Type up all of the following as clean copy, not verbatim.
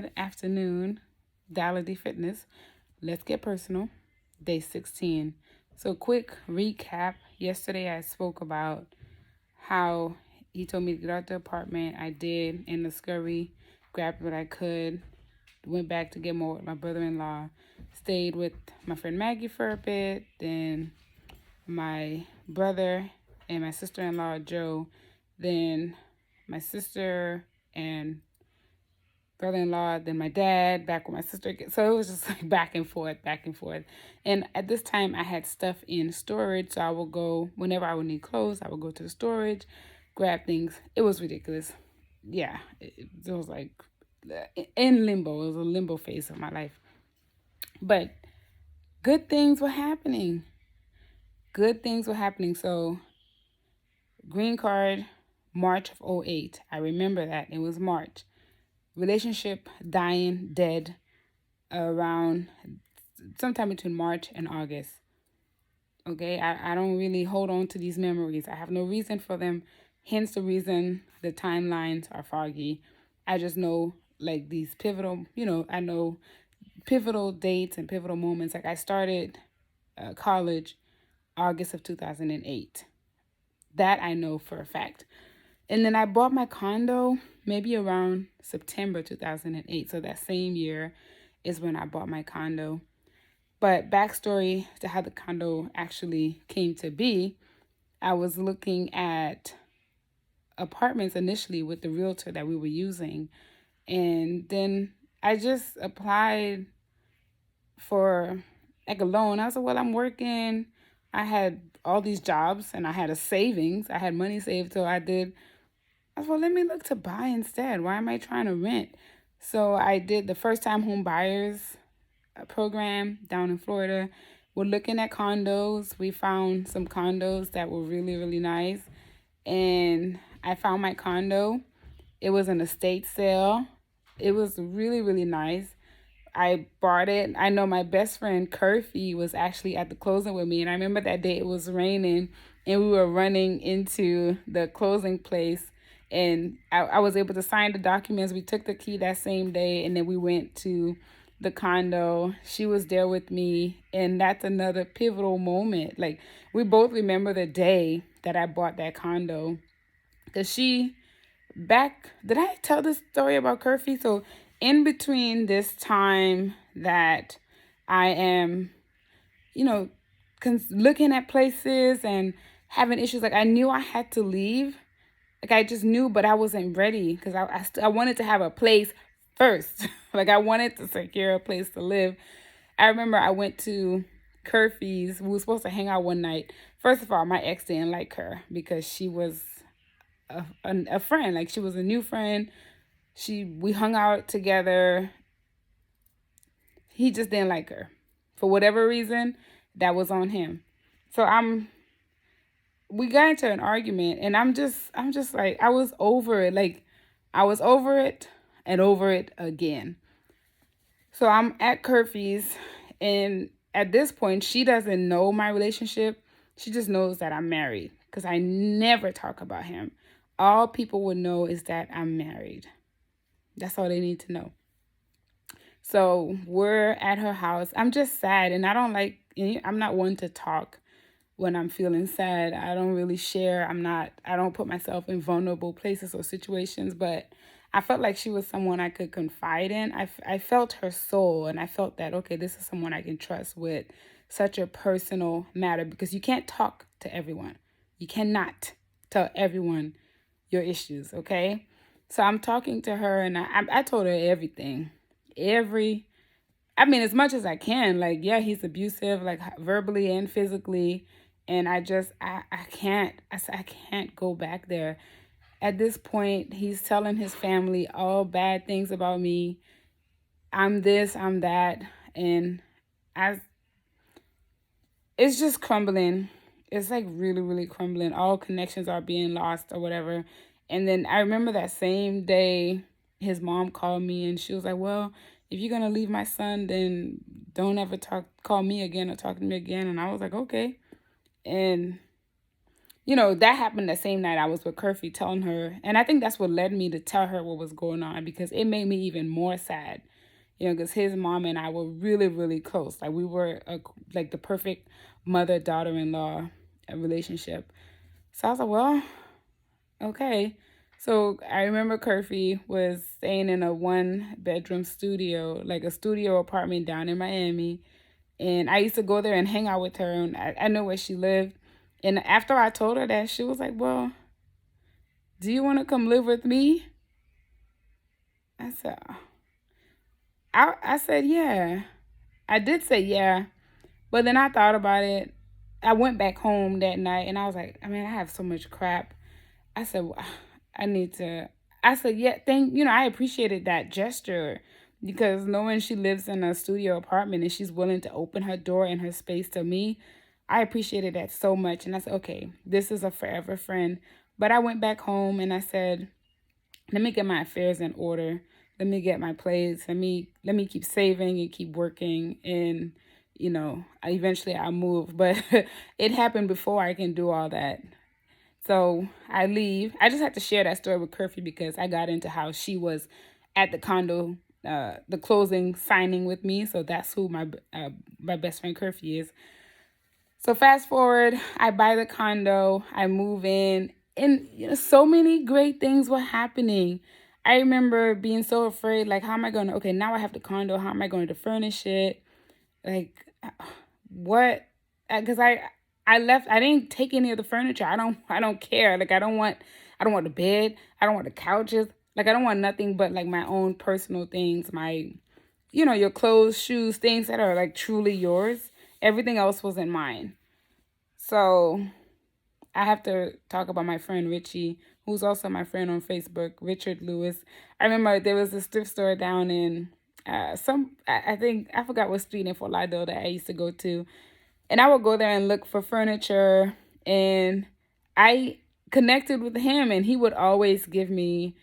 Good afternoon, DalaDFitness. Let's get personal. Day 16. So, quick recap. Yesterday, I spoke about how he told me to get out the apartment. I did in the scurry, grabbed what I could, went back to get more with my brother-in-law, stayed with my friend Maggie for a bit, then my brother and my sister-in-law Joe, then my sister and brother-in-law, then my dad, back with my sister again. So it was just like back and forth, back and forth. And at this time, I had stuff in storage, so I would go, whenever I would need clothes, I would go to the storage, grab things. It was ridiculous. Yeah, it was like in limbo. It was a limbo phase of my life. But good things were happening. Good things were happening. So green card, March of 08. I remember that. It was March. Relationship dying, dead, around sometime between March and August. Okay, I don't really hold on to these memories. I have no reason for them. Hence the reason the timelines are foggy. I just know like these pivotal, I know pivotal dates and pivotal moments. Like I started college August of 2008. That I know for a fact. And then I bought my condo maybe around September 2008. So that same year is when I bought my condo. But backstory to how the condo actually came to be, I was looking at apartments initially with the realtor that we were using. And then I just applied for like a loan. I was like, well, I'm working. I had all these jobs and I had a savings. I had money saved. So I was, well, let me look to buy instead. Why am I trying to rent? So I did the first time home buyers program down in Florida. We're looking at condos. We found some condos that were really, really nice. And I found my condo. It was an estate sale. It was really, really nice. I bought it. I know my best friend Curfy was actually at the closing with me. And I remember that day it was raining and we were running into the closing place. And I was able to sign the documents. We took the key that same day and then we went to the condo. She was there with me. And that's another pivotal moment. Like we both remember the day that I bought that condo. Because did I tell this story about Curfy? So in between this time that I am, looking at places and having issues, like I knew I had to leave. Like I just knew, but I wasn't ready because I wanted to have a place first. Like I wanted to secure a place to live. I remember I went to Curfy's. We were supposed to hang out one night. First of all, my ex didn't like her because she was a friend. Like she was a new friend. We hung out together. He just didn't like her. For whatever reason, that was on him. So we got into an argument and I'm just like, I was over it. Like I was over it and over it again. So I'm at Curfy's and at this point, she doesn't know my relationship. She just knows that I'm married because I never talk about him. All people would know is that I'm married. That's all they need to know. So we're at her house. I'm just sad and I'm not one to talk when I'm feeling sad. I don't really share. I don't put myself in vulnerable places or situations, but I felt like she was someone I could confide in. I felt her soul and I felt that, okay, this is someone I can trust with such a personal matter because you can't talk to everyone. You cannot tell everyone your issues, okay? So I'm talking to her and I told her everything. As much as I can. Like, yeah, he's abusive, like verbally and physically. And I can't go back there. At this point, he's telling his family all bad things about me. I'm this, I'm that. And it's just crumbling. It's like really, really crumbling. All connections are being lost or whatever. And then I remember that same day, his mom called me and she was like, well, if you're going to leave my son, then don't ever call me again or talk to me again. And I was like, okay. And, that happened the same night I was with Curfy telling her. And I think that's what led me to tell her what was going on, because it made me even more sad, because his mom and I were really, really close. Like we were like the perfect mother-daughter-in-law relationship. So I was like, well, okay. So I remember Curfy was staying in a 1-bedroom studio, like a studio apartment down in Miami. And I used to go there and hang out with her, and I know where she lived. And after I told her that, she was like, well, do you want to come live with me? I said, I said, yeah. I did say yeah. But then I thought about it. I went back home that night and I was like, I mean, I have so much crap. I said, well, I need to. I said, yeah, I appreciated that gesture, because knowing she lives in a studio apartment and she's willing to open her door and her space to me, I appreciated that so much. And I said, okay, this is a forever friend. But I went back home and I said, let me get my affairs in order. Let me get my place. Let me keep saving and keep working. And, eventually I'll move. But it happened before I can do all that. So I leave. I just had to share that story with Curfy because I got into how she was at the condo, the closing signing with me. So that's who my best friend Curfy is. So fast forward, I buy the condo, I move in, and so many great things were happening. I remember being so afraid, like, how am I going to, okay, now I have the condo, how am I going to furnish it? Like, what? Because I left, I didn't take any of the furniture. I don't care. Like, I don't want the bed. I don't want the couches. Like, I don't want nothing but like my own personal things, my, your clothes, shoes, things that are like truly yours. Everything else wasn't mine. So I have to talk about my friend Richie, who's also my friend on Facebook, Richard Lewis. I remember there was a thrift store down in I think, I forgot what street in Fort Lauderdale that I used to go to. And I would go there and look for furniture. And I connected with him, and he would always give me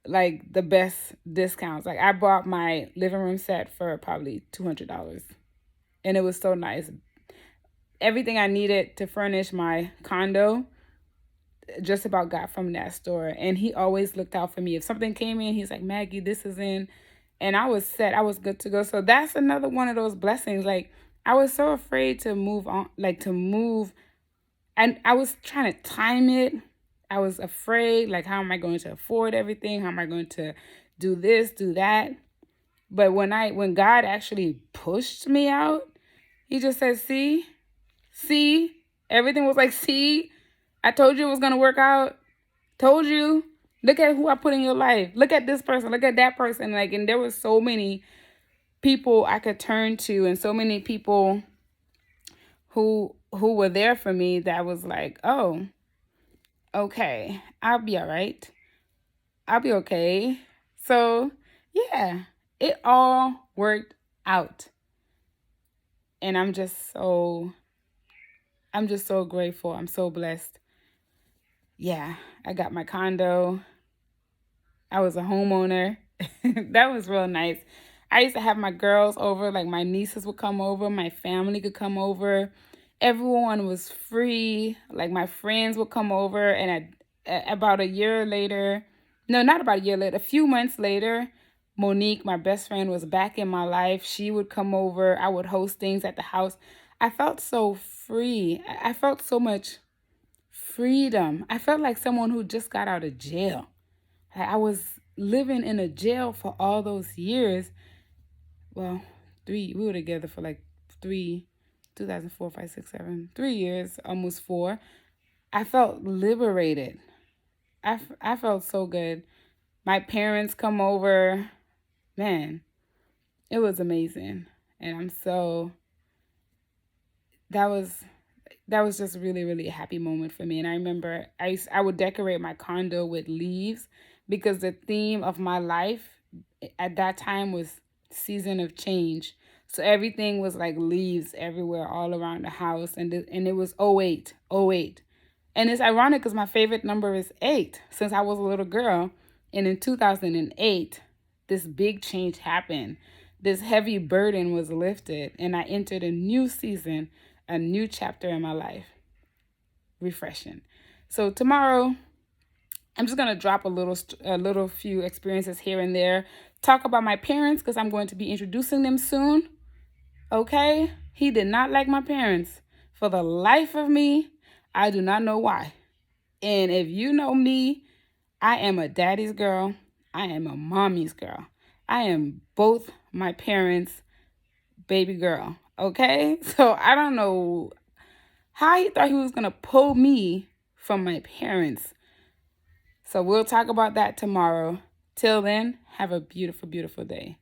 like the best discounts. Like I bought my living room set for probably $200. And it was so nice. Everything I needed to furnish my condo just about got from that store. And he always looked out for me. If something came in, he's like, Maggie, this is in. And I was set. I was good to go. So that's another one of those blessings. Like, I was so afraid to move on, like to move. And I was trying to time it. I was afraid, like, how am I going to afford everything? How am I going to do this, do that? But when God actually pushed me out, he just said, see, everything was like, see, I told you it was going to work out. Told you. Look at who I put in your life. Look at this person. Look at that person. Like, and there was so many people I could turn to, and so many people who were there for me that was like, oh, okay, I'll be all right. I'll be okay. So, yeah, it all worked out. And I'm just so grateful. I'm so blessed. Yeah, I got my condo. I was a homeowner. That was real nice. I used to have my girls over, like my nieces would come over, my family could come over. Everyone was free. Like my friends would come over, and about a year later, no, not about a year later, a few months later, Monique, my best friend, was back in my life. She would come over. I would host things at the house. I felt so free. I felt so much freedom. I felt like someone who just got out of jail. I was living in a jail for all those years. Well, we were together for like 2004, 5, 6, 7, 3 years, almost 4. I felt liberated. I felt so good. My parents come over. Man, it was amazing. And that was just really, really a happy moment for me. And I remember I would decorate my condo with leaves, because the theme of my life at that time was season of change. So everything was like leaves everywhere all around the house. And it was 08. And it's ironic because my favorite number is 8 since I was a little girl. And in 2008, this big change happened. This heavy burden was lifted, and I entered a new season, a new chapter in my life. Refreshing. So tomorrow, I'm just gonna drop a little few experiences here and there. Talk about my parents because I'm going to be introducing them soon. Okay? He did not like my parents. For the life of me, I do not know why. And if you know me, I am a daddy's girl. I am a mommy's girl. I am both my parents' baby girl. Okay? So I don't know how he thought he was going to pull me from my parents. So we'll talk about that tomorrow. Till then, have a beautiful, beautiful day.